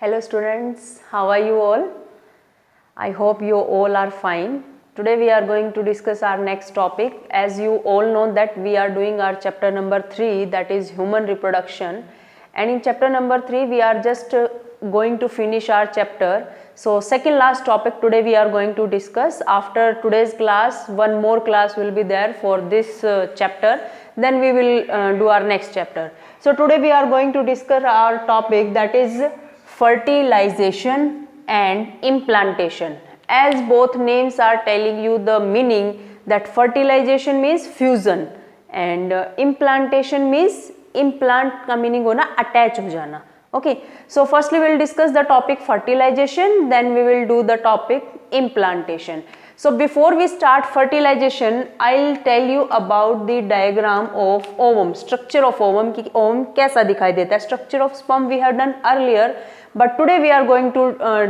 Hello students, how are you all? I hope you all are fine. Today we are going to discuss our next topic. As you all know that we are doing our chapter number 3, that is human reproduction, and in chapter number 3 we are just going to finish our chapter. So second last topic today we are going to discuss. After today's class, one more class will be there for this chapter, then we will do our next chapter. So today we are going to discuss our topic, that is fertilization and implantation. As both names are telling you the meaning, that fertilization means fusion and implantation means implant का meaning होना attach हो जाना. Okay, so firstly we will discuss the topic fertilization, then we will do the topic implantation. So before we start fertilization, I'll tell you about the diagram of ovum, structure of ovum कि ovum कैसा दिखाई देता है. Structure of sperm we have done earlier, but today we are going to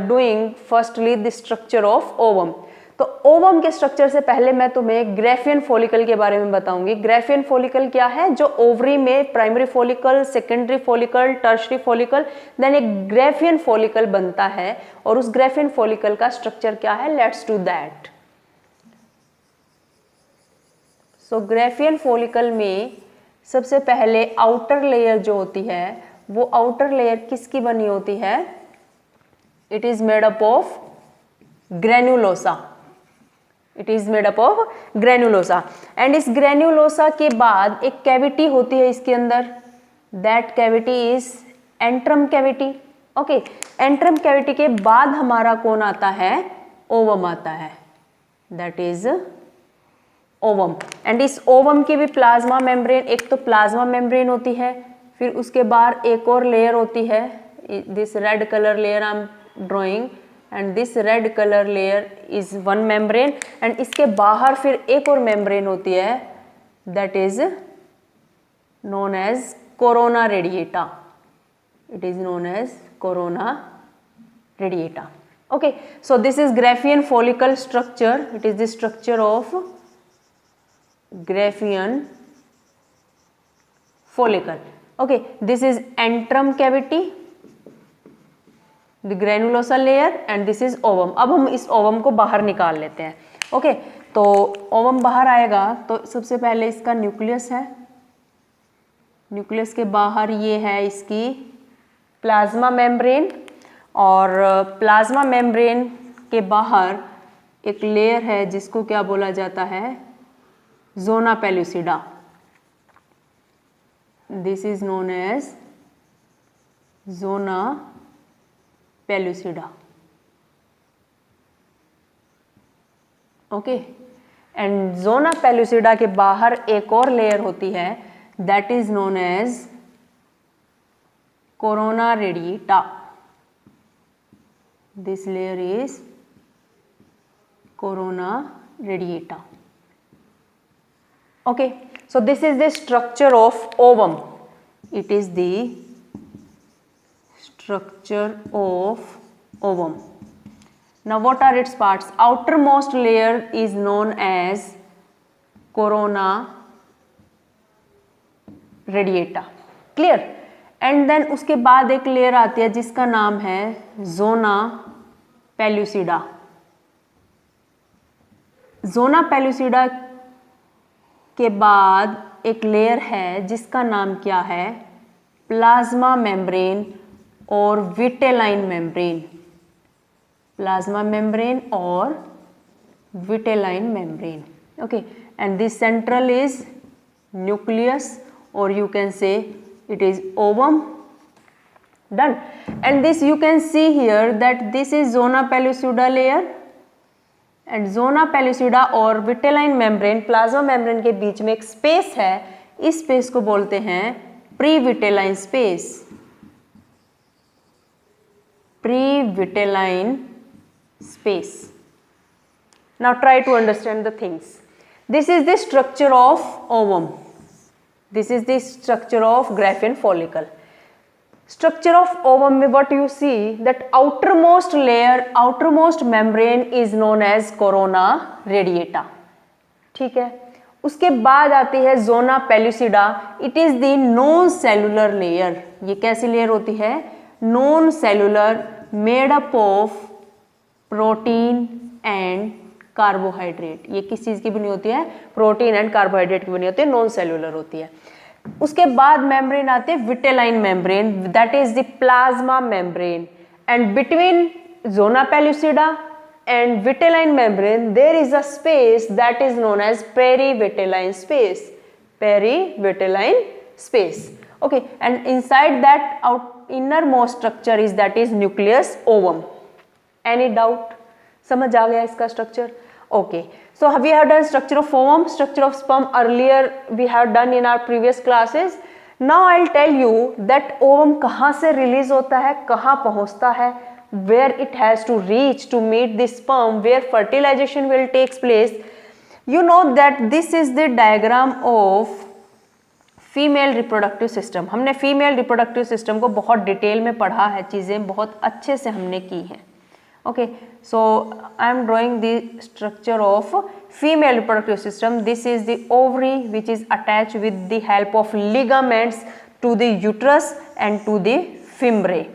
doing firstly the structure of ovum. तो ovum के structure से पहले मैं तुम्हें ग्रेफियन फॉलिकल के बारे में बताऊंगी. ग्रेफियन फॉलिकल क्या है? जो ओवरी में primary follicle, secondary follicle, tertiary follicle, then एक ग्रेफियन फॉलिकल बनता है. और उस ग्रेफियन फॉलिकल का स्ट्रक्चर क्या है? Let's do that. So Graafian follicle में सबसे पहले आउटर लेयर जो होती है, वो आउटर लेयर किसकी बनी होती है? It is made up of granulosa. It is made up of granulosa. And इस ग्रेन्युलोसा के बाद एक कैविटी होती है इसके अंदर. That cavity is antrum cavity. Okay, antrum cavity के बाद हमारा कौन आता है? ओवम आता है. That is ovum. एंड इस ओवम की भी प्लाज्मा मेम्ब्रेन, एक तो प्लाज्मा मेम्ब्रेन होती है, फिर उसके बाद एक और लेयर होती है. This red colour layer I am drawing, and this red colour layer is one membrane. And इसके बाहर फिर एक और मेम्ब्रेन होती है, that is known as corona radiata. It is known as corona radiata. Okay, so this is Graafian follicle structure. It is the structure of Graafian follicle. Okay, this is antrum cavity, the granulosa layer, and this is ovum. अब हम इस ovum को बाहर निकाल लेते हैं. Okay, तो ovum बाहर आएगा तो सबसे पहले इसका न्यूक्लियस है. न्यूक्लियस के बाहर ये है इसकी प्लाज्मा मेम्ब्रेन, और प्लाज्मा मेम्ब्रेन के बाहर एक लेयर है जिसको क्या बोला जाता है? Zona pellucida. This is known as zona pellucida. Okay, and zona pellucida के बाहर एक और लेयर होती है, that is known as corona radiata. This layer is corona radiata. Okay, so this is the structure of ovum. It is the structure of ovum. Now what are its parts? Outermost layer is known as corona radiata. Clear? And then उसके बाद एक layer आती है जिसका नाम है zona pellucida. zona pellucida के बाद एक लेयर है जिसका नाम क्या है? प्लाज्मा मेम्ब्रेन और विटेलाइन मेम्ब्रेन. प्लाज्मा मेम्ब्रेन और vitelline membrane. Okay, and this central is nucleus, और you can say it is ovum. Done. And this you can see here that this is zona pellucida layer, and zona pellucida और vitelline membrane, plasma membrane के बीच में एक space है. इस space को बोलते हैं pre vitelline space. Pre vitelline space. Now try to understand the things. This is the structure of ovum. This is the structure of Graafian follicle. Structure of ovum में what you see that outermost layer, outermost membrane is known as corona radiata. ठीक है. उसके बाद आती है zona pellucida. It is the non cellular layer. ये कैसी layer होती है? Non cellular, made up of protein and carbohydrate. ये किस चीज की बनी होती है? प्रोटीन एंड कार्बोहाइड्रेट की बनी होती है, नॉन सेलुलर होती है। उसके बाद मेम्ब्रेन आते हैं vitelline membrane, that is the plasma membrane, and between zona pellucida and vitelline membrane there is a space that is known as perivitelline space, perivitelline space. Okay, and inside that innermost structure is that is nucleus ovum. Any doubt? समझ आ गया इसका structure? Okay, so we have done structure of ovum, structure of sperm earlier we have done in our previous classes. Now I'll tell you that ovum कहाँ से release होता है, कहाँ पहुँचता है, where it has to reach to meet the sperm, where fertilization will takes place. You know that this is the diagram of female reproductive system. हमने female reproductive system को बहुत डिटेल में पढ़ा है, चीज़ें बहुत अच्छे से हमने की हैं. Okay, so I am drawing the structure of female reproductive system. This is the ovary which is attach with the help of ligaments to the uterus and to the fimbriae.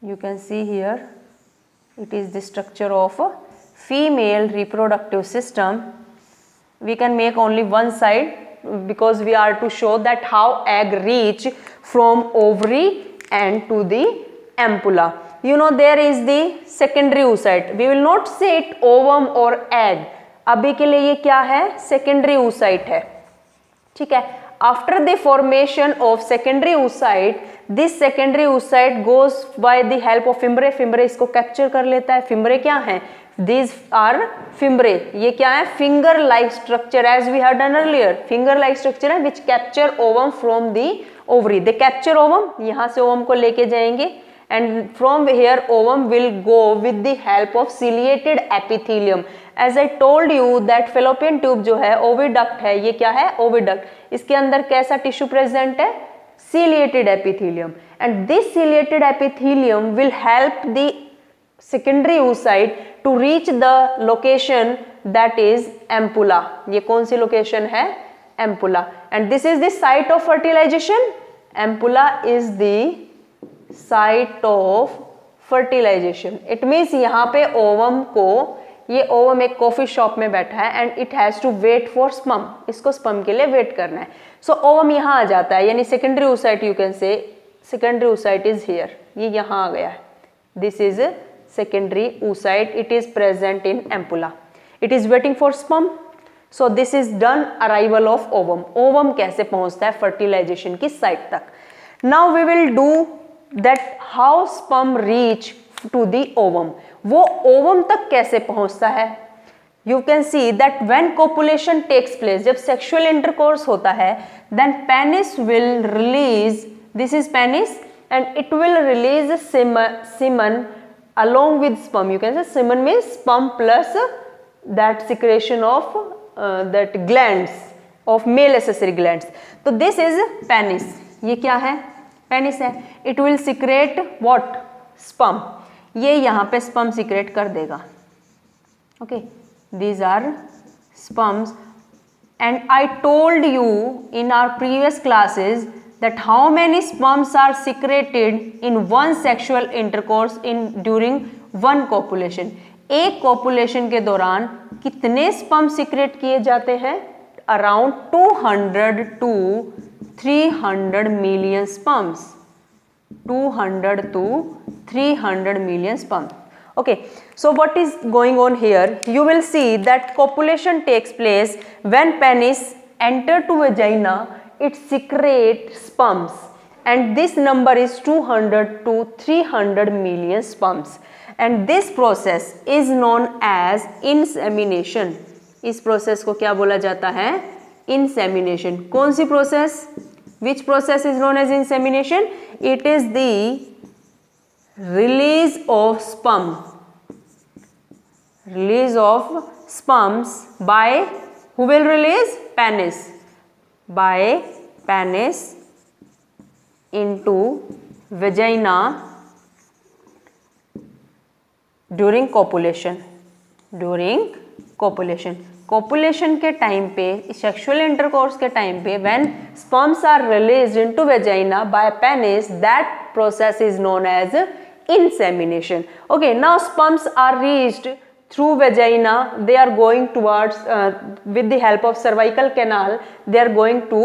You can see here it is the structure of a female reproductive system. We can make only one side because we are to show that how egg reach from ovary and to the ampulla. You know there is the secondary oocyte. We will not say it ovum or egg. अभी के लिए ये क्या है? Secondary oocyte है. ठीक है. After the formation of secondary oocyte, this secondary oocyte goes by the help of fimbriae. Fimbriae इसको कैप्चर कर लेता है. Fimbriae क्या है? These are fimbriae. ये क्या है? Finger like structure as we have done earlier. Finger like structure है which capture ovum from the ovary. They capture ovum. यहाँ से ovum को लेके जाएंगे and from here ovum will go with the help of ciliated epithelium. As I told you that fallopian tube जो है oviduct है. ये क्या है? Oviduct. इसके अंदर कैसा टिश्यू प्रेजेंट है? Ciliated epithelium. And this ciliated epithelium will help the secondary oocyte to reach the location that is ampulla. ये कौन सी लोकेशन है? Ampulla. And this is the site of fertilization. Ampulla is the site of fertilization. It means यहाँ पे ovum को, ये ovum एक coffee shop में बैठा है and it has to wait for sperm. इसको स्पर्म के लिए वेट करना है. सो ओवम यहाँ आ जाता है, यानी secondary oocyte you can say secondary oocyte is here. ये यहाँ आ गया है. This is secondary oocyte. It is present in ampulla. It is waiting for sperm. So this is done arrival of ovum. Ovum कैसे पहुंचता है fertilization की site तक. Now we will do that how sperm reach to the ovum. वो ovum तक कैसे पहुंचता है? You can see that when copulation takes place, जब सेक्सुअल इंटरकोर्स होता है, then penis will release, this is penis and it will release semen along with sperm. You can say semen means sperm plus that secretion of that glands of male accessory glands. तो this is penis. ये क्या है? Penis है. It will secrete what? Sperm. ये यहाँ पे sperm secrete कर देगा. Okay, these are sperms. And I told you in our previous classes that how many sperms are secreted in one sexual intercourse in during one copulation. एक copulation के दौरान कितने sperm secrete किए जाते हैं? Around 200 to 300 million sperms. 200 to 300 million sperm. Okay, so what is going on here? You will see that copulation takes place when penis enter to vagina. It secretes sperms, and this number is 200 to 300 million sperms. And this process is known as insemination. इस process को क्या बोला जाता है? Insemination. कौन सी process? Which process is known as insemination? It is the release of sperm. Release of sperms by who will release? Penis. By penis into vagina during copulation. During copulation. Copulation के time पे, sexual intercourse के time पे, when sperms are released into vagina by penis, that process is known as insemination. Okay, now sperms are reached through vagina, they are going towards with the help of cervical canal, they are going to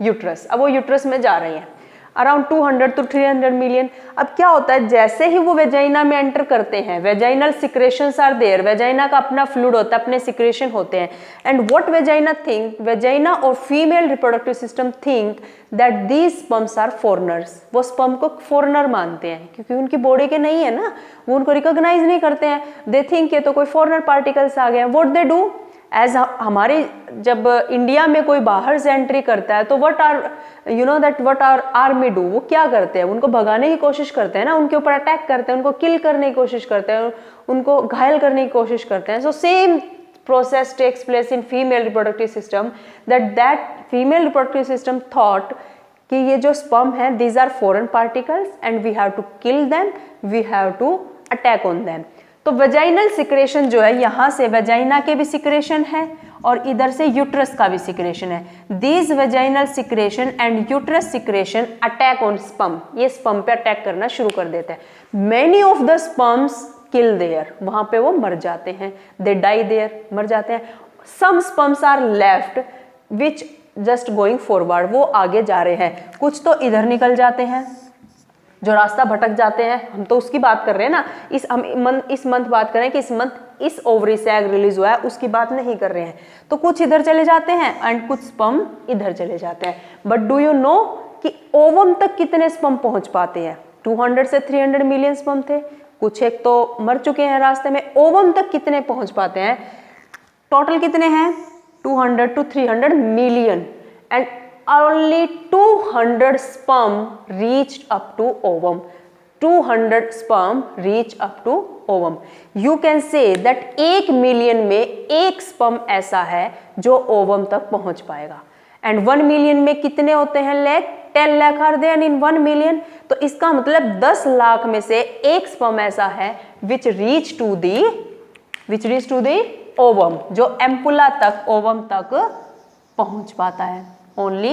uterus. अब वो uterus में जा रही हैं around 200 to 300 million. अब क्या होता है, जैसे ही वो वेजाइना में एंटर करते हैं, vaginal secretions are there, vagina का अपना फ्लूइड होता है, अपने सिक्रेशन होते हैं. And what vagina think, vagina और female reproductive system think that these sperms are foreigners. वो स्पर्म को फॉरेनर मानते हैं क्योंकि उनकी बॉडी के नहीं है ना, वो उनको रिकॉग्नाइज नहीं करते हैं. दे थिंक ये तो कोई फॉरेनर पार्टिकल्स आ गए हैं. व्हाट दे डू, एज हमारी जब इंडिया में कोई बाहर से एंट्री करता है तो what are you know that what are army do, वो क्या करते हैं, उनको भगाने की कोशिश करते हैं ना, उनके ऊपर अटैक करते हैं, उनको किल करने की कोशिश करते हैं, उनको घायल करने की कोशिश करते हैं. So same process takes place in female reproductive system, that female reproductive system thought कि ये जो स्पर्म है these are foreign particles and we have to kill them, we have to attack on them. तो vaginal secretion जो है, यहाँ से vagina के भी सिक्रेशन है और इधर से यूट्रस का भी सिक्रेशन है. These vaginal secretion and uterus secretion attack on sperm, ये स्पर्म पे अटैक करना शुरू कर देते हैं. Many of the sperms kill there, वहां पे वो मर जाते हैं, दे डाई देयर, मर जाते हैं. Some sperms are left which just going forward, वो आगे जा रहे हैं. कुछ तो इधर निकल जाते हैं, जो रास्ता भटक जाते हैं, हम तो उसकी बात कर रहे हैं ना, इस मंथ बात कर रहे हैं कि इस मंथ इस ओवरी से एग रिलीज हुआ है, उसकी बात नहीं कर रहे हैं. तो कुछ इधर चले जाते हैं एंड कुछ स्पर्म इधर चले जाते हैं. बट डू यू नो कि ओवम तक कितने स्पर्म पहुंच पाते हैं? 200 से 300 मिलियन स्पर्म थे, कुछ एक तो मर चुके हैं रास्ते में. ओवम तक कितने पहुंच पाते हैं? टोटल कितने हैं? 200 to 300 million. And only 200 sperm reached up to ovum. 200 sperm reach up to ovum. You can say that 1 million में एक स्पर्म ऐसा है जो ओवम तक पहुंच पाएगा. एंड 1 मिलियन में कितने होते हैं लेग? 10 lakh are there in 1 million. तो इसका मतलब 10 लाख में से एक स्पर्म ऐसा है which reach to the ovum, जो एम्पुला तक, ओवम तक पहुंच पाता है. Only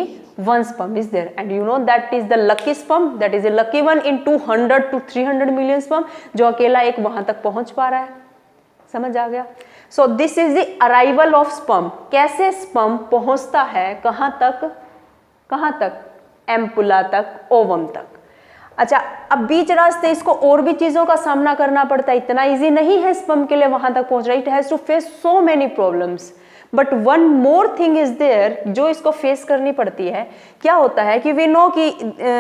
one sperm is there, and you know that is the lucky sperm, that is a lucky one in 200 to 300 million sperm, जो अकेला एक वहां तक पहुंच पा रहा है. समझ आ गया? So this is the arrival of sperm. कैसे sperm पहुंचता है कहां तक? एम्पुला तक, ओवम तक. अच्छा, अब बीच रास्ते इसको और भी चीजों का सामना करना पड़ता है, इतना इजी नहीं है स्पर्म के लिए वहां तक पहुंच रहा. It has to face so many problems. But one more thing is there जो इसको फेस करनी पड़ती है. क्या होता है कि वी नो कि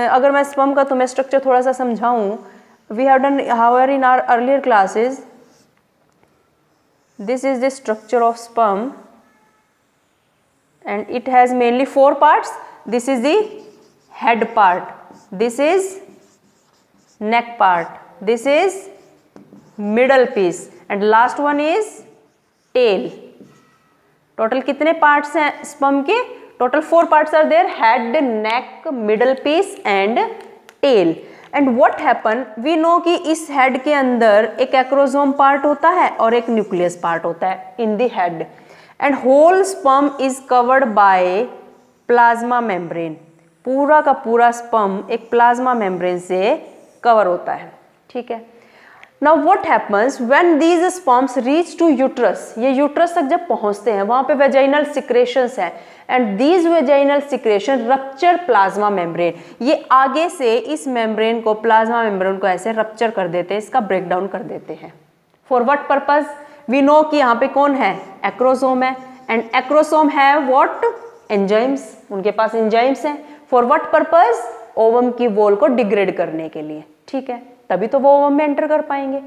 अगर मैं स्पर्म का तुम्हें स्ट्रक्चर थोड़ा सा समझाऊं, we have done however in our earlier classes. This is the structure of sperm and it has mainly 4 parts. This is the head part, this is neck part, this is middle piece and last one is tail. Total कितने parts हैं sperm के? Total 4 parts are there, head, neck, middle piece and tail. And what happen, we know कि इस head के अंदर एक acrosome part होता है और एक न्यूक्लियस पार्ट होता है in the head. And whole sperm is covered by plasma membrane. पूरा का पूरा स्पर्म एक प्लाज्मा मेम्ब्रेन से कवर होता है. ठीक है. Now what happens when these sperms reach to uterus? ये यूट्रस तक जब पहुंचते हैं वहां पे वेजाइनल सिक्रेशंस है and these vaginal secretion rupture plasma membrane. ये आगे से इस मेम्ब्रेन को, प्लाज्मा मेम्ब्रेन को ऐसे रप्चर कर देते हैं, इसका ब्रेकडाउन कर देते हैं. For what purpose? We know कि यहाँ पे कौन है? एक्रोसोम है. एंड एक्रोसोम है व्हाट? एंजाइम्स. उनके पास एंजाइम्स हैं. For what purpose? ओवम की वॉल को डिग्रेड करने के लिए. ठीक है, तभी तो वो ओवम में एंटर कर पाएंगे.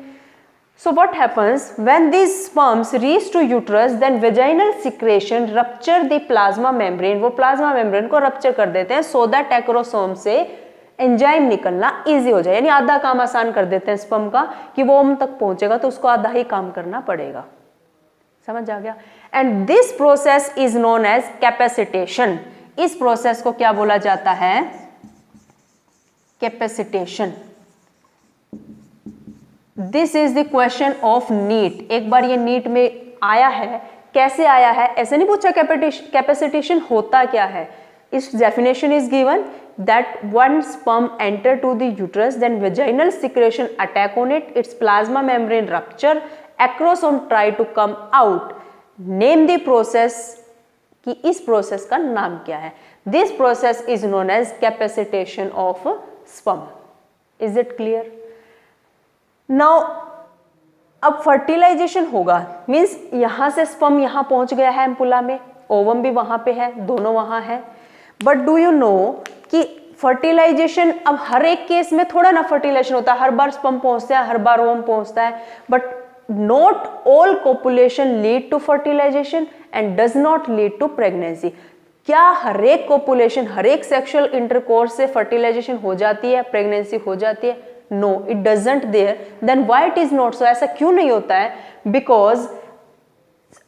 So what happens when these sperms reach to uterus, then vaginal secretion rupture the plasma membrane. वो प्लाज्मा मेम्ब्रेन को रप्चर कर देते हैं सो दैट एक्रोसोम से एंजाइम निकलना इजी हो जाए. यानी आधा काम आसान कर देते हैं स्पर्म का कि वो ओवम तक पहुंचेगा तो उसको आधा ही काम करना पड़ेगा. समझ आ गया? And this process is known as capacitation. इस प्रोसेस को क्या बोला जाता है? Capacitation. This is the question of NEET. एक बार ये नीट में आया है कैसे आया है ऐसे नहीं पूछा, कैपेसिटेशन होता क्या है। इस definition is given that one sperm enter to the uterus, then vaginal secretion attack on it, its plasma membrane rupture, acrosome try to come out. Name the process, कि इस प्रोसेस का नाम क्या है। This process is known as capacitation of sperm. Is it clear? Now अब fertilisation होगा, means यहां से स्पर्म यहां पहुंच गया है एम्पुला में, ओवम भी वहां पे है, दोनों वहां है। बट डू यू नो कि फर्टिलाइजेशन अब हर एक केस में थोड़ा ना फर्टिलाइजेशन होता है, हर बार स्पर्म पहुंचता है, हर बार ओवम पहुंचता है, but not all copulation lead to fertilization and does not lead to pregnancy. क्या हर एक कोपुलेशन, हर एक सेक्सुअल इंटरकोर्स से फर्टिलाइजेशन हो जाती है, प्रेगनेंसी हो जाती है? No, it doesn't there. Then why it is not so? ऐसा क्यों नहीं होता है? Because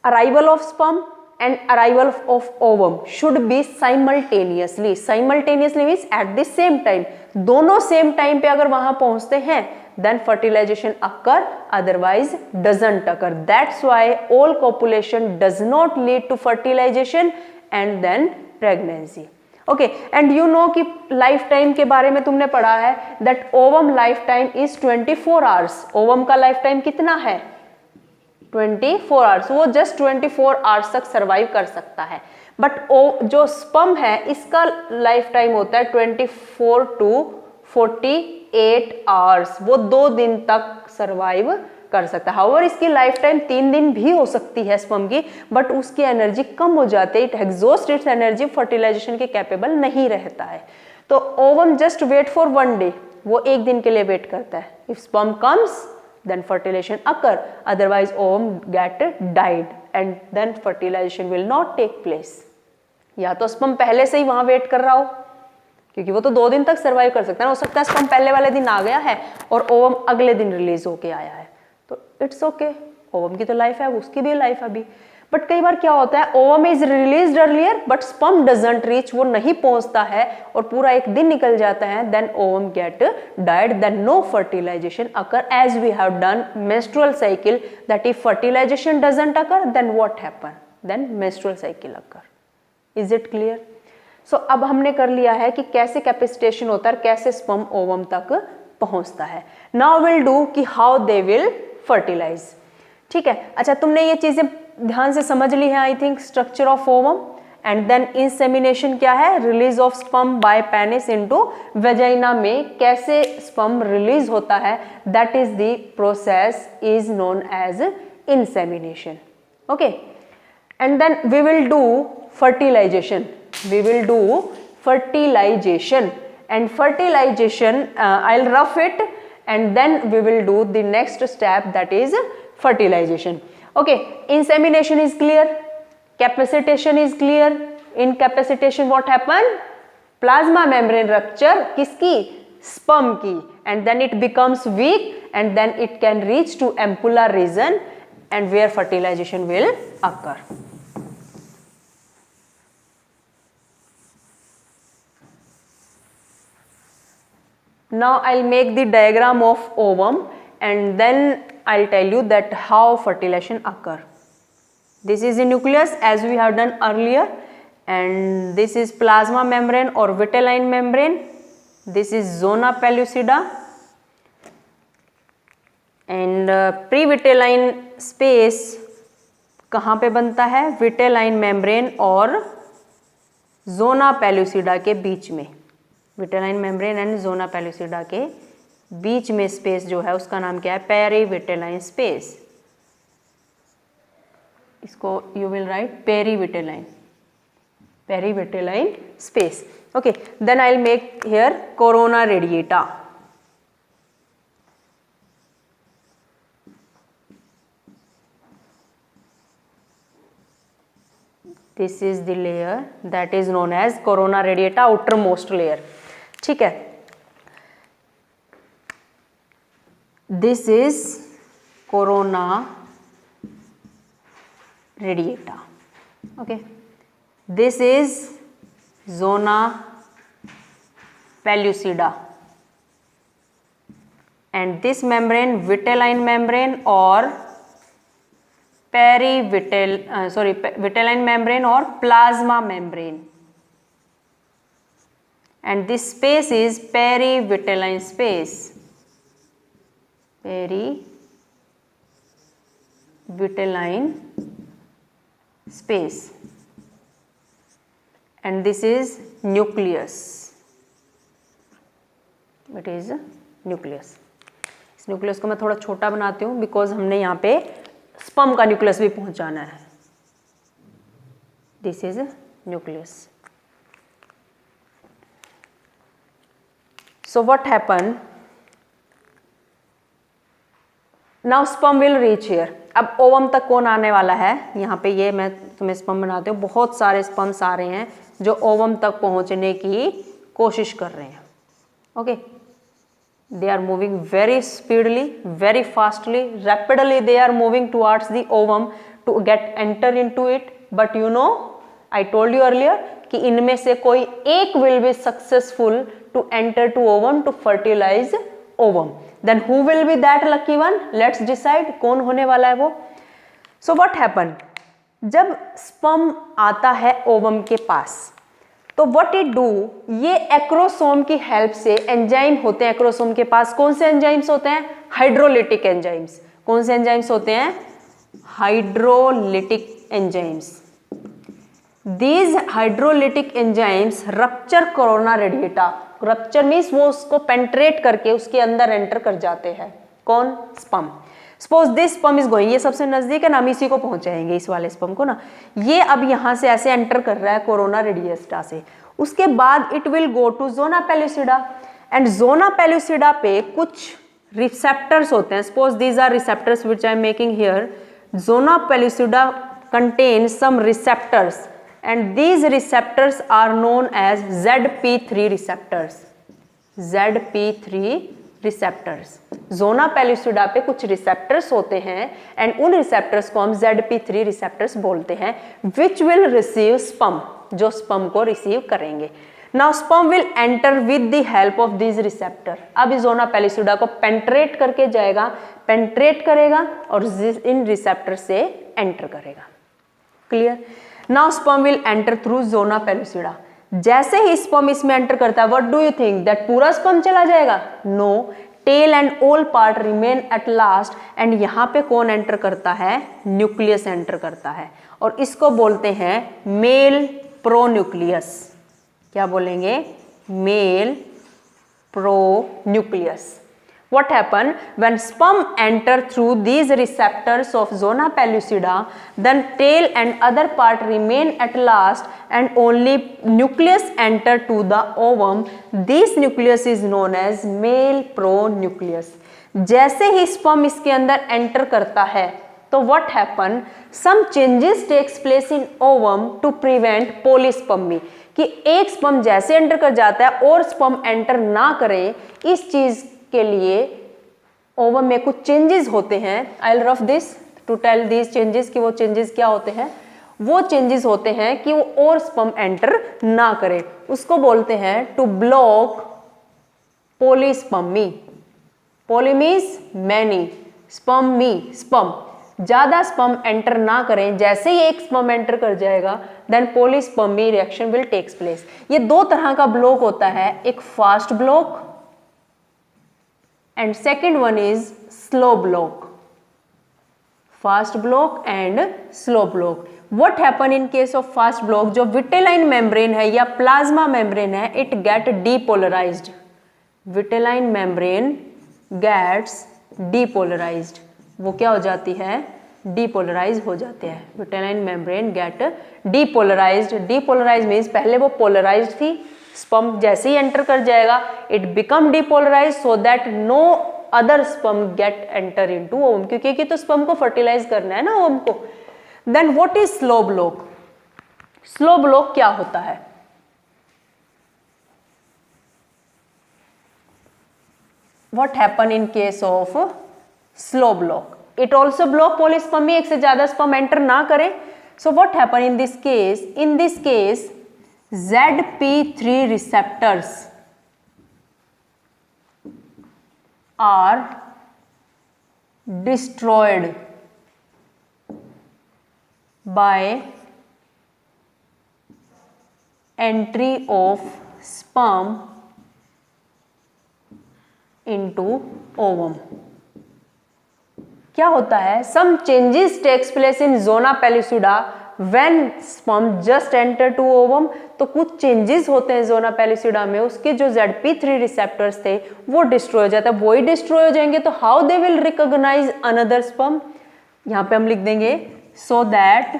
arrival of sperm and arrival of ovum should be simultaneously. Simultaneously means at the same time. दोनों सेम टाइम पे अगर वहां पहुंचते हैं then fertilization occur, otherwise doesn't occur. That's why all copulation does not lead to fertilization and then pregnancy. Okay, and you know कि life time के बारे में तुमने पढ़ा है that ovum life time is 24 hours. ovum का life time कितना है? 24 आवर्स। वो जस्ट 24 आवर्स तक सर्वाइव कर सकता है, बट जो स्पर्म है इसका लाइफ टाइम होता है 24 to 48 आवर्स। वो 2 दिन तक सर्वाइव कर सकता है। हाउएवर इसकी लाइफ टाइम 3 दिन भी हो सकती है स्पर्म की, बट उसकी एनर्जी कम हो जाती है, it exhaust its energy, fertilization के कैपेबल नहीं रहता है। तो ovum just wait for 1 day, वो 1 दिन के लिए वेट करता है। If sperm comes then fertilization occur, otherwise ovum get died and then fertilization will not take place. या तो स्पर्म पहले से ही वहां वेट कर रहा हो, क्योंकि वो तो 2 दिन तक सर्वाइव कर सकता है, हो सकता है स्पर्म पहले वाले दिन आ गया है और ओवम अगले दिन रिलीज होके आया है, तो इट्स ओके, ओवम की तो लाइफ है, उसकी भी लाइफ है अभी। बट कई बार क्या होता है, ovum is released earlier but sperm doesn't reach, वो नहीं पहुंचता है और पूरा 1 दिन निकल जाता है, then ovum get died, then no fertilization occur as we have done menstrual cycle, that if fertilization doesn't occur then what happen, then menstrual cycle occur. Is it clear? So अब हमने कर लिया है कि कैसे कैपेसिटेशन होता है, कैसे स्पर्म ओवम तक पहुंचता है। नाउ विल डू कि हाउ दे विल फर्टिलाइज। ठीक है, अच्छा तुमने ये चीजें ध्यान से समझ ली है I think, structure of ovum and then insemination क्या है, release of sperm by penis into vagina में कैसे स्पर्म रिलीज होता है, that is the process is known as insemination. Okay, and then we will do fertilization, we will do fertilization and fertilization I'll rough it and then we will do the next step, that is fertilization. Okay, insemination is clear, capacitation is clear. In capacitation what happen, plasma membrane rupture किसकी, sperm की, and then it becomes weak and then it can reach to ampulla region and where fertilization will occur. Now I'll make the diagram of ovum and then I'll tell you that how fertilization occur. This is the nucleus as we have done earlier and this is plasma membrane or vitelline membrane. This is zona pellucida and pre-vitelline space कहाँ पे बनता है, vitelline membrane और zona pellucida के बीच में, vitelline membrane and zona pellucida के बीच में स्पेस जो है उसका नाम क्या है, पेरीविटेलाइन स्पेस। इसको you will write perivitelline, perivitelline space. Okay, then I will make here corona radiata. This is the layer that is known as corona radiata, outer most layer. ठीक है, this is corona radiata. Okay, this is zona pellucida and this membrane vitelline membrane or vitelline membrane or plasma membrane, and this space is perivitelline space. Perivitelline space, and this is nucleus. It is nucleus. इस nucleus को मैं थोड़ा छोटा बनाती हूँ because हमने यहाँ पे स्पर्म का न्यूक्लियस भी पहुँचाना है. This is nucleus. So what happen? Now sperm will reach here. अब ओवम तक कौन आने वाला है? यहाँ पे ये मैं तुम्हें स्पर्म बनाती हूँ. बहुत सारे स्पर्म्स आ रहे हैं जो ओवम तक पहुँचने की कोशिश कर रहे हैं. Okay, they are moving very speedily, very fastly, rapidly. They are moving towards the ovum to enter into it. But you know, I told you earlier कि इनमें से कोई एक will be successful to enter to ovum to fertilize ovum. Then who will be that lucky one? Let's decide कौन होने वाला है वो. So what happen? जब sperm आता है ovum के पास, तो what it do, ये एक्रोसोम की हेल्प से एंजाइम होते हैं एक्रोसोम के पास. कौन से एंजाइम्स होते हैं? Hydrolytic enzymes. कौन से एंजाइम्स होते हैं? Hydrolytic enzymes. These hydrolytic enzymes rupture corona radiata. Rupture means वो उसको पेंट्रेट करके उसके अंदर एंटर कर जाते हैं. कौन? Sperm. Suppose this sperm is going, ये सबसे नजदीक है ना, हम इसी को पहुंचाएंगे इस वाले स्पर्म को ना. ये अब यहां से ऐसे एंटर कर रहा है कोरोना रेडिएटा से. उसके बाद it will go to zona pellucida, and zona pellucida पे कुछ रिसेप्टर्स होते हैं. Suppose these are receptors which I am making here. Zona pellucida contain some receptors, and these receptors are known as ZP3 receptors. ZP3 receptors. Zona pellucida पे कुछ receptors होते हैं and उन receptors को हम ZP3 receptors बोलते हैं, which will receive sperm, जो sperm को receive करेंगे. Now sperm will enter with the help of these receptor. अब इस zona pellucida को penetrate करके जाएगा, penetrate करेगा और इन receptor से enter करेगा. Clear? Now sperm will enter through zona pellucida. जैसे ही sperm इसमें enter करता है, what do you think? that पूरा sperm चला जाएगा? No. Tail and all part remain at last. and यहाँ पे कौन enter करता है? Nucleus enter करता है और इसको बोलते हैं male pronucleus. क्या बोलेंगे? Male pronucleus. What happen when sperm enter through these receptors of zona pellucida, then tail and other part remain at last and only nucleus enter to the ovum. This nucleus is known as male pronucleus. जैसे ही sperm इसके अंदर enter करता है, तो what happen? Some changes takes place in ovum to prevent polyspermy. कि एक sperm जैसे enter कर जाता है और sperm enter ना करे, इस चीज के लिए ओवम में कुछ चेंजेस होते हैं. I will rough this to tell these changes कि वो चेंजेस क्या होते हैं. वो चेंजेस होते हैं कि वो और स्पर्म एंटर ना करे. उसको बोलते हैं to block polyspermy. Poly means many, spermy sperm. ज्यादा स्पर्म एंटर ना करें. जैसे ही एक स्पर्म एंटर कर जाएगा then polyspermy reaction will takes place. ये दो तरह का ब्लॉक होता है, एक fast block and second one is slow block. Fast block and slow block. What happen in case of fast block? जो vitelline membrane है या plasma membrane है, it get depolarized. Vitelline membrane gets depolarized. वो क्या हो जाती है? Depolarize हो जाते हैं. Vitelline membrane get depolarized. Depolarized means पहले वो polarized थी, स्पर्म जैसे ही एंटर कर जाएगा it become depolarize so that no other sperm get enter into ovum, क्योंकि तो स्पर्म को फर्टिलाइज करना है ना ओवम को. Then what is slow block? Slow block क्या होता है? What happen in case of slow block? It also block polyspermy, एक से ज्यादा स्पर्म एंटर ना करें. So what happen in this case? In this case ZP3 receptors are destroyed. by entry of sperm into ovum. क्या होता है? Some changes takes place in zona pellucida when sperm just enter to ovum. तो कुछ changes होते हैं जोना pellucida में, उसके जो ZP3 रिसेप्टर्स थे वो डिस्ट्रॉय हो जाता है, वही डिस्ट्रॉय हो जाएंगे तो how they will recognize another sperm? यहां पे हम लिख देंगे so that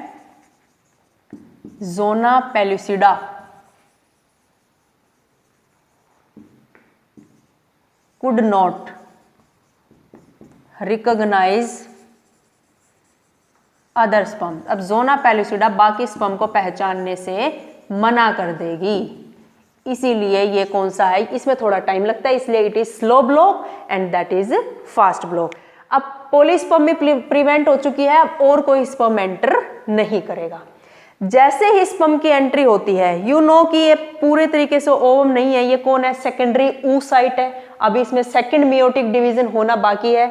zona pellucida could not recognize other sperm. अब जोना पेलुसिडा बाकी स्पर्म को पहचानने से मना कर देगी, इसीलिए ये कौन सा है, इसमें थोड़ा टाइम लगता है, इसलिए it is slow block and that is fast block. अब पॉलीस्पर्म भी प्रिवेंट हो चुकी है, अब और कोई स्पर्म एंटर नहीं करेगा. जैसे ही स्पर्म की एंट्री होती है, यू नो कि ये पूरे तरीके से ओवम नहीं है, ये कौन है, सेकेंडरी oocyte है. अभी इसमें सेकंड मियोटिक डिवीजन होना बाकी है.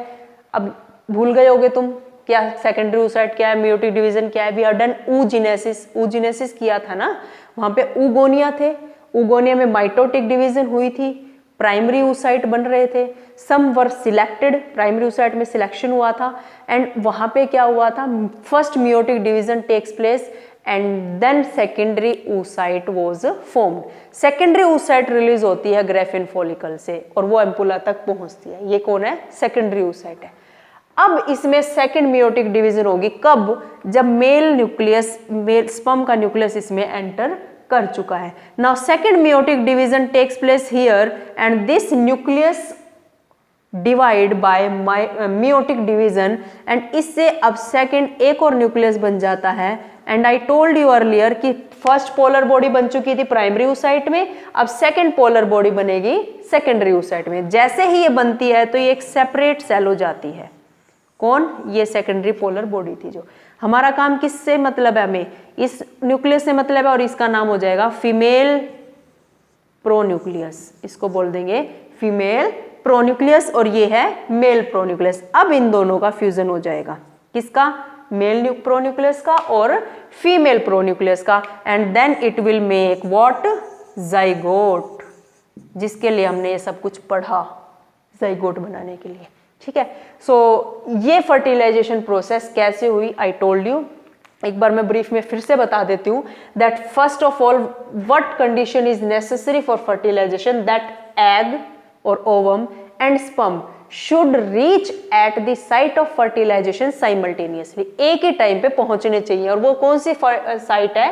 अब भूल गए होगे तुम क्या सेकेंडरी oocyte क्या है, मियोटिक डिवीजन क्या है. वी हैव डन oogenesis किया था ना, वहां पे oogonia थे, oogonia में माइटोटिक डिवीजन हुई थी, प्राइमरी oocyte बन रहे थे. Some were selected, primary oocyte में सिलेक्शन हुआ था एंड वहां पे क्या हुआ था, first meiotic division takes place and then secondary oocyte was formed. secondary oocyte release होती है ग्रेफिन फॉलिकल से और वो एम्पुला तक पहुंचती है. ये कौन है, secondary oocyte है. अब इसमें सेकेंड मियोटिक डिवीजन होगी कब, जब मेल न्यूक्लियस, मेल स्पर्म का न्यूक्लियस इसमें एंटर कर चुका है. Now second meiotic division takes place here and this nucleus divide by meiotic division and इससे अब सेकेंड एक और न्यूक्लियस बन जाता है. And I told you earlier कि फर्स्ट पोलर बॉडी बन चुकी थी प्राइमरी oocyte में, अब सेकेंड पोलर बॉडी बनेगी सेकेंडरी oocyte में. जैसे ही ये बनती है तो ये एक सेपरेट सेल हो जाती है. कौन, ये सेकेंडरी पोलर बॉडी थी. जो हमारा काम किससे मतलब है, हमें इस न्यूक्लियस से मतलब है और इसका नाम हो जाएगा फीमेल प्रोन्यूक्लियस. इसको बोल देंगे फीमेल प्रोन्यूक्लियस और ये है मेल प्रोन्यूक्लियस. अब इन दोनों का फ्यूजन हो जाएगा, किसका, मेल प्रोन्यूक्लियस का और फीमेल प्रोन्यूक्लियस का. And then it will make what, zygote, जिसके लिए हमने ये सब कुछ पढ़ा, जाइगोट बनाने के लिए. ठीक है. सो ये फर्टिलाइजेशन प्रोसेस कैसे हुई, आई टोल्ड यू. एक बार मैं ब्रीफ में फिर से बता देती हूँ that first of all what condition is necessary for fertilization, that egg or ovum and sperm should reach at the site of fertilization simultaneously. एक ही टाइम पे पहुंचने चाहिए और वो कौन सी साइट है,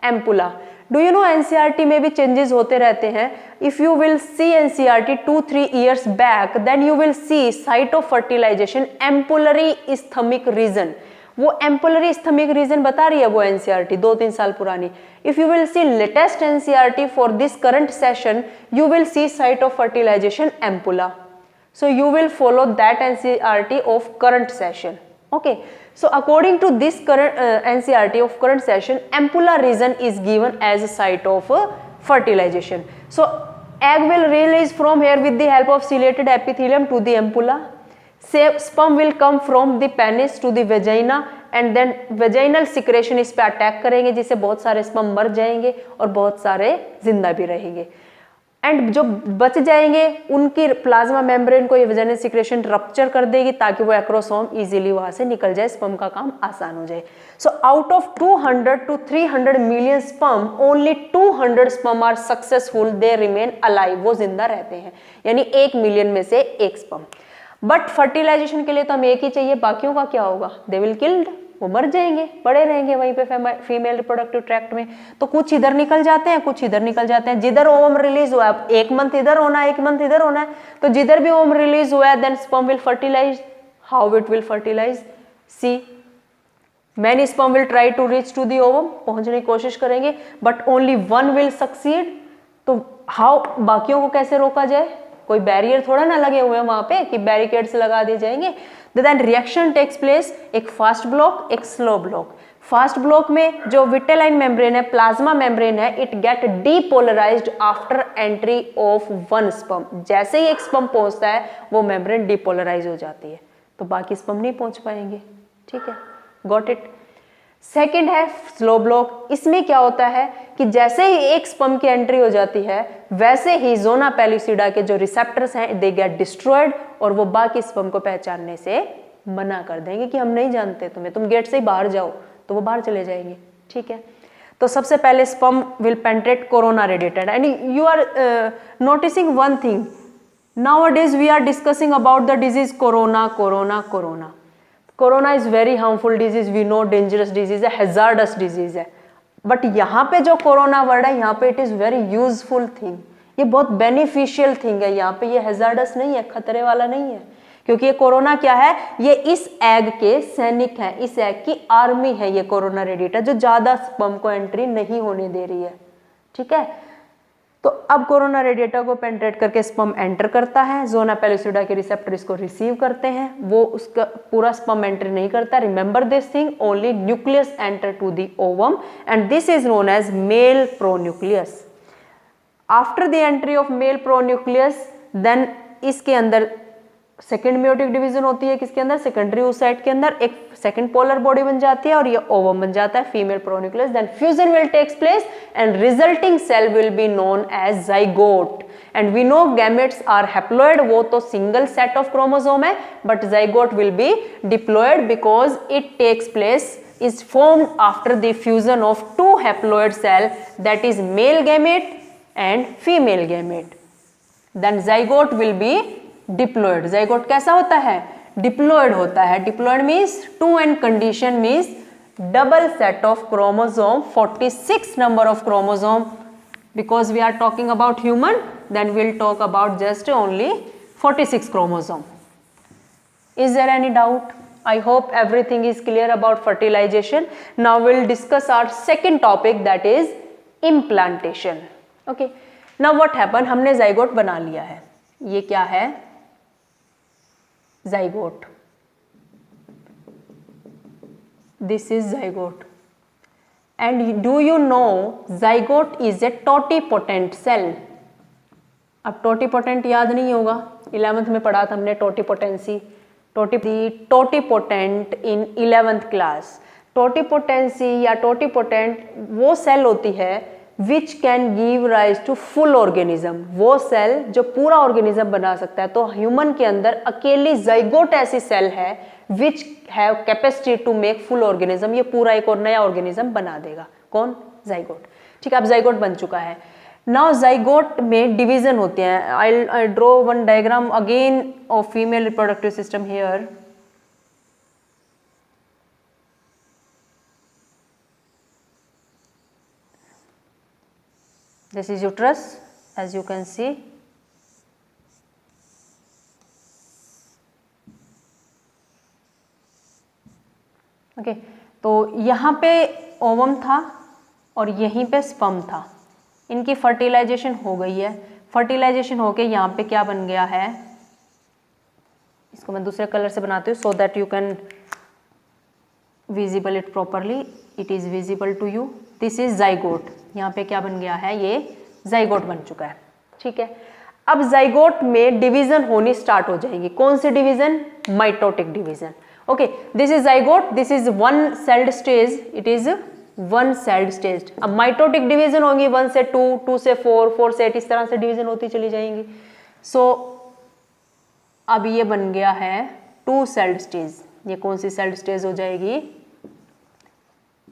ampulla. Do you know NCERT में भी चेंजेस होते रहते हैं. If you will see NCERT 2-3 years back then you will see site of fertilization ampullary isthmic region. वो एम्पुलरी इस्थमिक रीजन बता रही है वो एनसीईआरटी 2-3 साल पुरानी. If you will see latest NCERT for this current session you will see site of fertilization ampulla. So you will follow that NCERT of current session. Okay. So according to this current NCERT of current session, ampulla region is given as a site of fertilization. So egg will release from here with the help of ciliated epithelium to the ampulla. Sperm will come from the penis to the vagina and then vaginal secretion इस पे attack करेंगे जिससे बहुत सारे sperm मर जाएंगे और बहुत सारे जिंदा भी रहेंगे. एंड जो बच जाएंगे उनकी प्लाज्मा मेम्ब्रेन को ये वेजाइनल सिक्रेशन रप्चर कर देगी ताकि वो एक्रोसोम इजीली वहां से निकल जाए, स्पर्म का काम आसान हो जाए. So out of 200 to 300 million sperm only 200 sperm are successful, they remain alive, वो जिंदा रहते हैं, यानी 1 मिलियन में से एक स्पर्म. बट फर्टिलाइजेशन के लिए तो हमें एक ही चाहिए, बाकियों का क्या होगा, दे विल किल्ड, वो मर जाएंगे, पड़े रहेंगे वहीं पे फीमेल रिप्रोडक्टिव ट्रैक्ट में. तो कुछ इधर निकल जाते हैं, कुछ इधर निकल जाते हैं. जिधर ओवम रिलीज हुआ है, एक मंथ इधर होना है, एक मंथ इधर होना है, तो जिधर भी ओवम रिलीज हुआ है then sperm will fertilize. How it will fertilize, see many sperm will try to reach to the ovum, पहुंचने की कोशिश करेंगे but only one will succeed. तो हाउ, बाकियों को कैसे रोका जाए, कोई बैरियर थोड़ा ना लगे हुए हैं वहां पे कि बैरिकेड्स लगा दिए जाएंगे. देन रिएक्शन टेक्स प्लेस, एक फास्ट ब्लॉक एक स्लो ब्लॉक. फास्ट ब्लॉक में जो विटेलाइन मेम्ब्रेन है, प्लाज्मा मेम्ब्रेन है, it get depolarised after entry of one sperm. जैसे ही एक स्पर्म पहुंचता है वो मेम्ब्रेन डीपोलराइज हो जाती है, तो बाकी स्पर्म नहीं पहुंच पाएंगे. ठीक है, गॉट इट. सेकंड है स्लो ब्लॉक। इसमें क्या होता है कि जैसे ही एक स्पर्म की एंट्री हो जाती है वैसे ही ज़ोना पेलुसिडा के जो रिसेप्टर्स हैं दे गेट डिस्ट्रॉयड और वो बाकी स्पर्म को पहचानने से मना कर देंगे कि हम नहीं जानते तुम्हें, तुम गेट से ही बाहर जाओ, तो वो बाहर चले जाएंगे। ठीक है, तो सबसे पहले sperm will penetrate corona radiated and you are noticing one thing, nowadays we are discussing about the disease corona is very harmful disease, we know dangerous disease है, hazardous disease है, बट यहाँ पे जो कोरोना वर्ड है यहाँ पे it is very useful thing, ये बहुत बेनिफिशियल थिंग है, यहाँ पे ये हैजार्डस नहीं है, खतरे वाला नहीं है, क्योंकि ये कोरोना क्या है, ये इस एग के सैनिक है, इस एग की आर्मी है ये कोरोना रेडिएटर जो ज्यादा स्पर्म को एंट्री नहीं होने दे रही है। ठीक है, तो अब कोरोना रेडिएटर को पेनिट्रेट करके स्पर्म एंटर करता है, ज़ोना पेलुसिडा के रिसेप्टर इसको रिसीव करते हैं, वो उसका पूरा स्पर्म एंट्री नहीं करता। Remember this thing, only nucleus enter to the ovum and this is known as male pronucleus. After the entry of male pronucleus then इसके अंदर सेकेंड मेयोटिक डिवीजन होती है, किसके अंदर, सेकेंडरी oocyte के अंदर एक सेकेंड पोलर बॉडी बन जाती है और ये ओवम बन जाता है, female pronucleus. Then fusion will takes place and resulting cell will be known as zygote and we know gametes are haploid, वो तो सिंगल सेट ऑफ क्रोमोसोम है, but zygote will be diploid because it takes place is formed after the fusion of two haploid cell, that is male gamete and female gamete. Then zygote will be diploid. zygote कैसा होता है, diploid होता है. Diploid means two and condition means double set of chromosome, 46 number of chromosome. Because we are talking about human, then we'll talk about just only 46 chromosome. Is there any doubt? I hope everything is clear about fertilization. Now we'll discuss our second topic, that is implantation. Okay. Now what happened? हमने zygote बना लिया है. ये क्या है? Zygote. This is zygote. And do you know zygote is a totipotent cell? अब totipotent याद नहीं होगा, 11th में पढ़ा था हमने totipotency. Totipotent in 11th class. Totipotency या टोटीपोटेंट वो सेल होती है which can give rise to full organism, वो सेल जो पूरा ऑर्गेनिज्म बना सकता है. तो ह्यूमन के अंदर अकेली जाइगोट ऐसी सेल है which have capacity to make full organism, ये पूरा एक और नया ऑर्गेनिज्म बना देगा. कौन? जाइगोट. ठीक है, अब जाइगोट बन चुका है. नाउ जाइगोट में डिवीजन होते हैं. I draw one diagram again of female reproductive system here. This is uterus as you can see. Okay, तो यहाँ पे ओवम था और यहीं पे स्पर्म था. इनकी फर्टिलाइजेशन हो गई है. फर्टिलाइजेशन होके यहाँ पे क्या बन गया है, इसको मैं दूसरे कलर से बनाती हूँ so that you can visible it properly. It is visible to you. This is zygote. यहाँ पे क्या बन गया है, ये जाइगोट बन चुका है. ठीक है, अब जाइगोट में डिवीजन होनी स्टार्ट हो जाएगी. कौन सी division? Mitotic division. Okay, this is zygote, this is one celled stage, it is one celled stage. अब माइटोटिक डिवीजन होंगी 1 से 2, 2 से 4, 4 से 8, इस तरह से डिवीजन होती चली जाएंगी. सो अब ये बन गया है 2 सेल्ड स्टेज. ये कौन सी सेल्ड स्टेज हो जाएगी?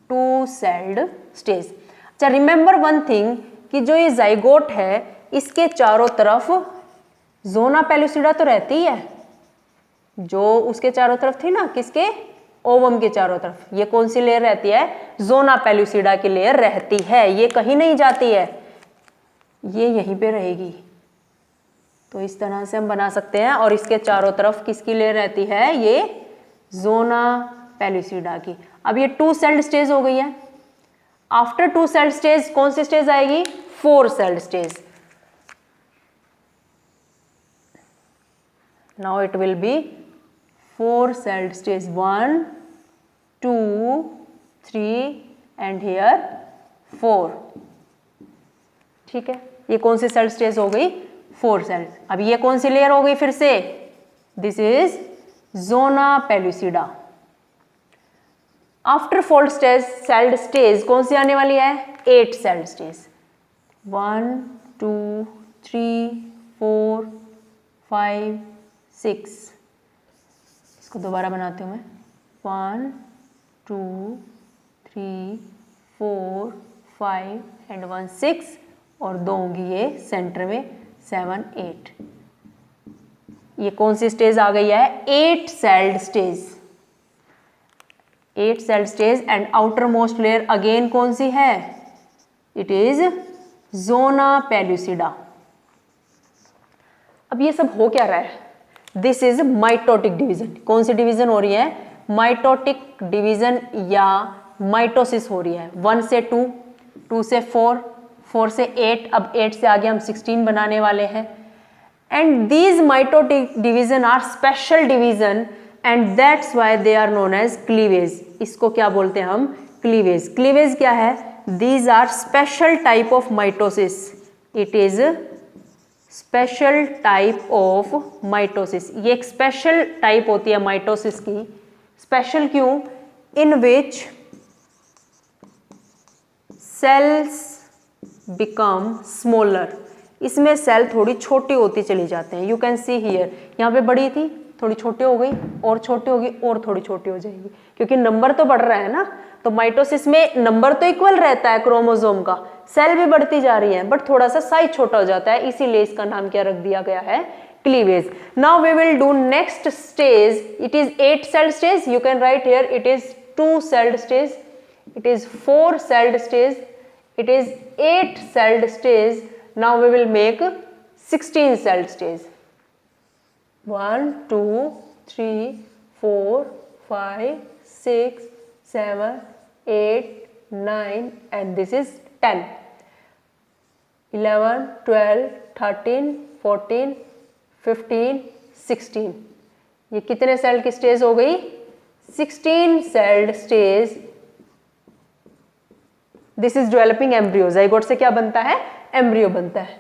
2 सेल्ड स्टेज. अच्छा, रिमेंबर वन थिंग कि जो ये जाइगोट है इसके चारों तरफ ज़ोना पेलुसिडा तो रहती है, जो उसके चारों तरफ थी ना, किसके? ओवम के चारों तरफ. ये कौन सी लेयर रहती है? ज़ोना पेलुसिडा की लेयर रहती है. ये कहीं नहीं जाती है, ये यहीं पे रहेगी. तो इस तरह से हम बना सकते हैं. और इसके चारों तरफ किसकी लेयर रहती है? ये ज़ोना पेलुसिडा की. अब ये 2 सेल्ड स्टेज हो गई है. आफ्टर 2 सेल्ड स्टेज कौन सी स्टेज आएगी? 4 celled stage. Now it will be 4 celled stage, 1, 2, 3 and here 4. ठीक है, ये कौन सी सेल स्टेज हो गई? 4 सेल. अब ये कौन सी लेयर हो गई फिर से? This is zona pellucida. After 4 celled stage कौन सी आने वाली है? 8 सेल्ड स्टेज। 1 2 3 4 5 6। इसको दोबारा बनाती हूँ मैं। 1 2 3 4 5 एंड 1 6 और 2 होंगी ये सेंटर में 7 8। ये कौन सी स्टेज आ गई है? 8 celled stage. 8 celled stage and outer most layer again कौन सी है? It is zona pellucida. अब ये सब हो क्या रहा है? This is mitotic division. कौन सी डिवीजन हो रही है? माइटोटिक डिवीजन या माइटोसिस हो रही है। 1 से 2, 2 से 4, 4 से 8, अब 8 से आगे हम 16 बनाने वाले हैं। And these mitotic division are special division and that's why they are known as cleavage. इसको क्या बोलते हैं हम? क्लीवेज। क्लीवेज क्या है? These are special type of mitosis. It is special type of mitosis. ये एक स्पेशल टाइप होती है माइटोसिस की। स्पेशल क्यों? इन विच सेल्स बिकम स्मॉलर। इसमें सेल थोड़ी छोटी होती चली जाते हैं। यू कैन सी हियर, यहाँ पे बड़ी थी, थोड़ी छोटी हो गई, और छोटी होगी, और थोड़ी छोटी हो जाएगी, क्योंकि नंबर तो बढ़ रहा है ना। तो माइटोसिस में नंबर तो इक्वल रहता है क्रोमोसोम का, सेल भी बढ़ती जा रही है, बट थोड़ा सा साइज छोटा हो जाता है, इसीलिए इसका नाम क्या रख दिया गया है? Cleavage. Now we will do next stage. It is 8 celled stage. You can write here it is 2 celled stage, it is 4 celled stage, it is 8 celled stage. Now we will make 16 celled stage. 1 2 3 4 5 6 7 8 9 and this is 10, 11 12 13 14 15 16। ये कितने cell की stage हो गई? 16 celled stage. This is developing embryo. Zygote से क्या बनता है? Embryo बनता है।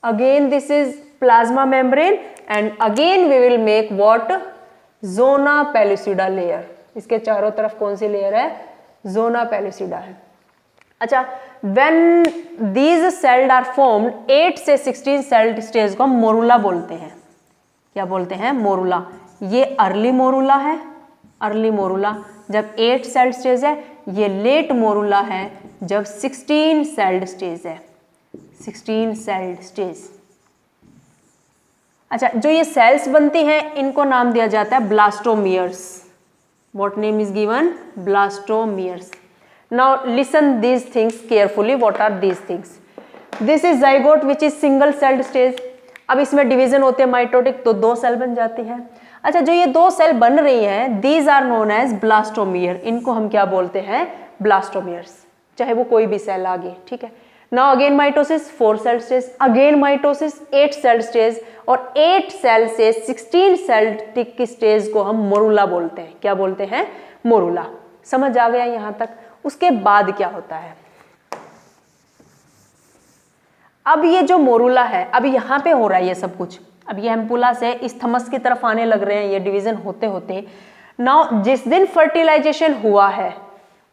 Again this is plasma membrane and again we will make what? Zona pellucida layer. इसके चारों तरफ कौन सी लेयर है? जोना पेल्यूसिडा है। अच्छा, when these celled are formed, 8 से 16 सेल्ड स्टेज को हम मोरुला बोलते हैं। क्या बोलते हैं? मोरुला। ये अर्ली मोरुला है, अर्ली मोरुला जब 8 सेल्ड स्टेज है। ये लेट मोरुला है जब 16 सेल्ड स्टेज है, 16 सेल्ड स्टेज। अच्छा, जो ये सेल्स बनती हैं इनको नाम दिया जाता है blastomeres. What name is given? Blastomeres. Now listen these things carefully. What are these things? This is zygote which is single celled stage. अब इसमें डिवीजन होते हैं माइटोटिक, तो 2 सेल बन जाती हैं। अच्छा, जो ये 2 सेल बन रही हैं, these are known as blastomere. इनको हम क्या बोलते हैं? ब्लास्टोमियर्स, चाहे वो कोई भी सेल आगे। ठीक है। Now again mitosis 4 cell stage, again mitosis 8 cell stage, और 8 सेल से 16 सेल की स्टेज को हम मोरुला बोलते हैं। क्या बोलते हैं? मोरुला। समझ आ गया यहां तक? उसके बाद क्या होता है? अब ये जो मोरुला है, अब यहाँ पे हो रहा है ये सब कुछ। अब ये एम्पुला से इस थमस की तरफ आने लग रहे हैं ये डिवीजन होते होते। नाउ जिस दिन फर्टिलाइजेशन हुआ है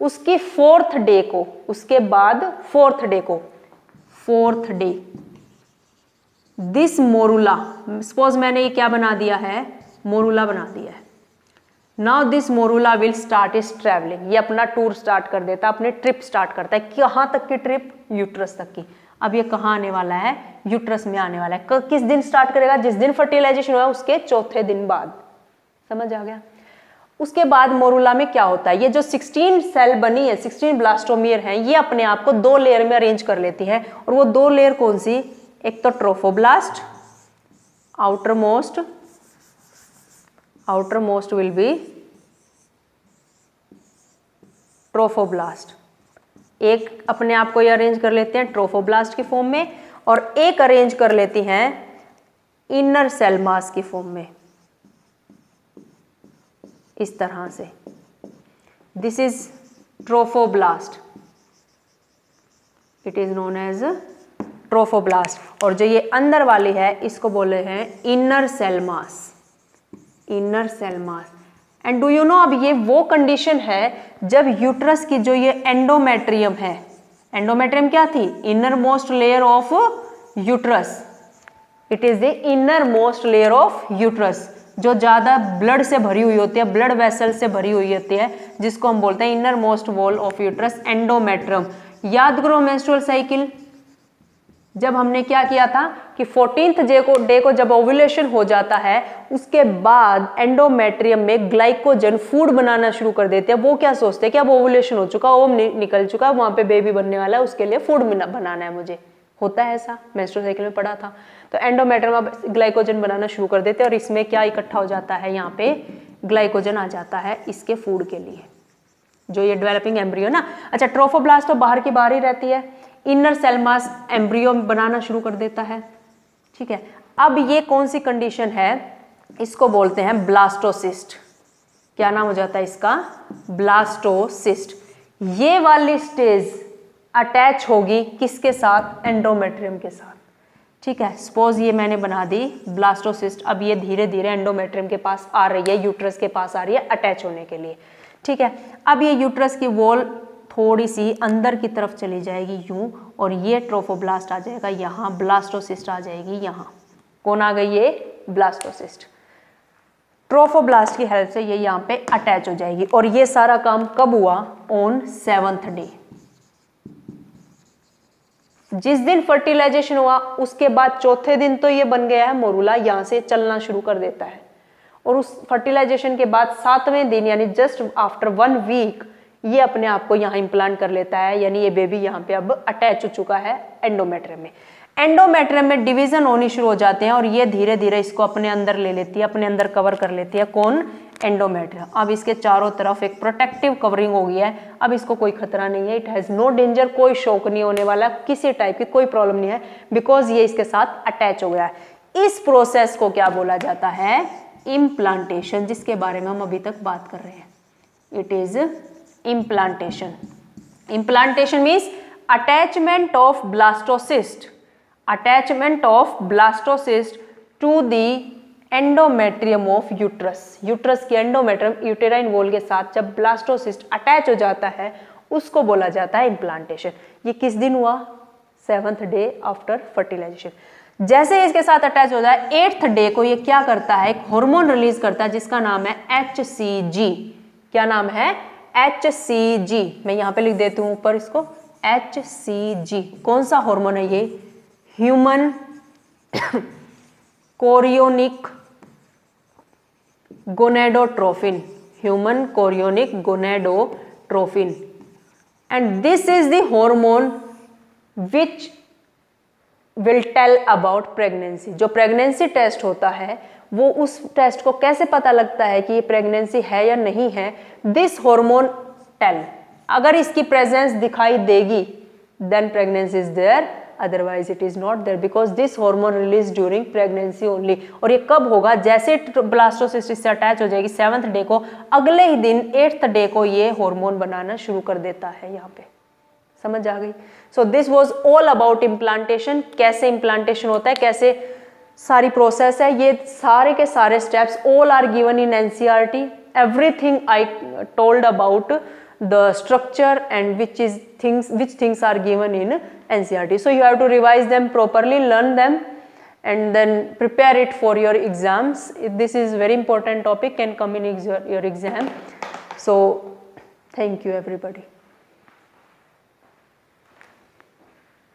उसकी 4th डे को, उसके बाद 4th डे को, 4th day this morula, suppose मैंने ये क्या बना दिया है? मोरुला बना दिया है। Now this morula will start is travelling. ये अपना टूर स्टार्ट कर देता है, अपने ट्रिप स्टार्ट करता है। कहाँ तक की ट्रिप? यूट्रस तक की। अब ये कहाँ आने वाला है? यूट्रस में आने वाला है। किस दिन स्टार्ट करेगा? जिस दिन फर्टिलाइजेशन हुआ उसके 4थे दिन बाद। समझ आ गया? उसके बाद मोरुला में क्या होता है? ये जो 16 सेल बनी है, 16 ब्लास्टोमियर हैं, ये अपने आप को 2 लेयर में अरेंज कर लेती है। और वो 2 लेयर कौन सी? एक तो trophoblast, outer most will be trophoblast. एक अपने आप को ये अरेंज कर लेते हैं ट्रोफोब्लास्ट की फॉर्म में, और एक अरेंज कर लेती हैं इनर सेल मास की फॉर्म में, इस तरह से। This is trophoblast, it is known as trophoblast. और जो ये अंदर वाली है इसको बोले हैं inner cell mass, inner cell mass. And do you know, अब ये वो कंडीशन है जब यूट्रस की जो ये एंडोमेट्रियम है, एंडोमेट्रियम क्या थी, inner most layer of uterus, it is the inner most layer of uterus, जो ज्यादा ब्लड से भरी हुई होती है, ब्लड वेसल से भरी हुई होती है, जिसको हम बोलते हैं inner most wall of uterus, endometrium. याद करो मेंस्ट्रुअल साइकिल, जब हमने क्या किया था कि 14th डे को जब ओव्यूलेशन हो जाता है, उसके बाद एंडोमेट्रियम में ग्लाइकोजन फूड बनाना शुरू कर देते हैं। वो क्या सोचते हैं कि अब ओव्यूलेशन हो चुका, ओम निकल चुका, वहां पे बेबी बनने वाला है, उसके लिए फूड बनाना है मुझे, होता है ऐसा, मेंस्ट्रुअल साइकिल में पढ़ा था। तो एंडोमेट्रियम अब ग्लाइकोजन बनाना शुरू कर देते हैं और इसमें क्या इकट्ठा हो जाता है, यहाँ पे ग्लाइकोजन आ जाता है इसके फूड के लिए, जो ये डेवलपिंग एम्ब्रियो ना। अच्छा, ट्रोफोब्लास्ट तो बाहर की बाहर ही रहती है, इनर सेल मास एम्ब्रियो बनाना शुरू कर देता है, ठीक है। अब ये कौन सी कंडीशन है, इसको बोलते हैं ब्लास्टोसिस्ट। क्या नाम हो जाता है इसका, ब्लास्टोसिस्ट। ये वाली स्टेज अटैच होगी किसके साथ, एंडोमेट्रियम के साथ, ठीक है। सपोज ये मैंने बना दी ब्लास्टोसिस्ट, अब ये धीरे धीरे एंडोमेट्रियम के पास आ रही है, यूट्रस के पास आ रही है अटैच होने के लिए, ठीक है। अब ये यूट्रस की वॉल थोड़ी सी अंदर की तरफ चली जाएगी यूं, और ये ट्रोफोब्लास्ट आ जाएगा यहाँ, ब्लास्टोसिस्ट आ जाएगी यहाँ। कौन आ गई, ये ब्लास्टोसिस्ट। ट्रोफोब्लास्ट की हेल्प से ये यहाँ पे अटैच हो जाएगी। और ये सारा काम कब हुआ, ऑन 7th डे, जिस दिन फर्टिलाइजेशन हुआ उसके बाद चौथे दिन तो ये बन गया है मोरूला, यहाँ से चलना शुरू कर देता है। और उस फर्टिलाइजेशन के बाद 7वें दिन यानी जस्ट आफ्टर 1 वीक ये अपने आप को यहाँ इम्प्लांट कर लेता है, यानी ये बेबी यहाँ पे अब अटैच हो चुका है एंडोमेट्रियम में। एंडोमेट्रियम में डिवीजन होनी शुरू हो जाते हैं और ये धीरे धीरे इसको अपने अंदर ले लेती है, अपने अंदर कवर कर लेती है। कौन, एंडोमेट्रियम। अब इसके चारों तरफ एक प्रोटेक्टिव कवरिंग हो गई है, अब इसको कोई खतरा नहीं है, इट हैज नो डेंजर, कोई शौक नहीं होने वाला, किसी टाइप की कोई प्रॉब्लम नहीं है, बिकॉज ये इसके साथ अटैच हो गया है। इस प्रोसेस को क्या बोला जाता है, इम्प्लांटेशन, जिसके बारे में हम अभी तक बात कर रहे हैं। It is implantation. Implantation means attachment of blastocyst, attachment of blastocyst to the endometrium of uterus. Uterus की एंडोमेट्रियम यूटेराइन वॉल के साथ जब ब्लास्टोसिस्ट अटैच हो जाता है उसको बोला जाता है इम्प्लांटेशन। ये किस दिन हुआ, 7th डे आफ्टर फर्टिलाइजेशन। जैसे इसके साथ अटैच हो जाए 8th डे को ये क्या करता है, एक हार्मोन रिलीज करता है जिसका नाम है HCG। क्या नाम है, HCG। मैं यहाँ पे लिख देती हूँ ऊपर इसको, HCG। कौन सा हार्मोन है ये, human chorionic gonadotrophin, human chorionic gonadotrophin. And this is the hormone which will tell about pregnancy. जो प्रेगनेंसी टेस्ट होता है वो उस टेस्ट को कैसे पता लगता है कि ये प्रेगनेंसी है या नहीं है, दिस हार्मोन टेल। अगर इसकी प्रेजेंस दिखाई देगी then pregnancy is there, otherwise it is not there, because this hormone release during pregnancy only. और ये कब होगा, जैसे ब्लास्टोसिस्ट से अटैच हो जाएगी 7th डे को, अगले ही दिन 8th डे को ये हार्मोन बनाना शुरू कर देता है। यहाँ पे समझ आ गई। So this was all about implantation, कैसे इम्प्लांटेशन होता है, कैसे सारी प्रोसेस है, ये सारे के सारे steps all are given in NCERT। Everything I told about the structure and which things are given in NCERT. So you have to revise them properly, learn them, and then prepare it for your exams. This is very important topic, can come in your exam. So thank you everybody.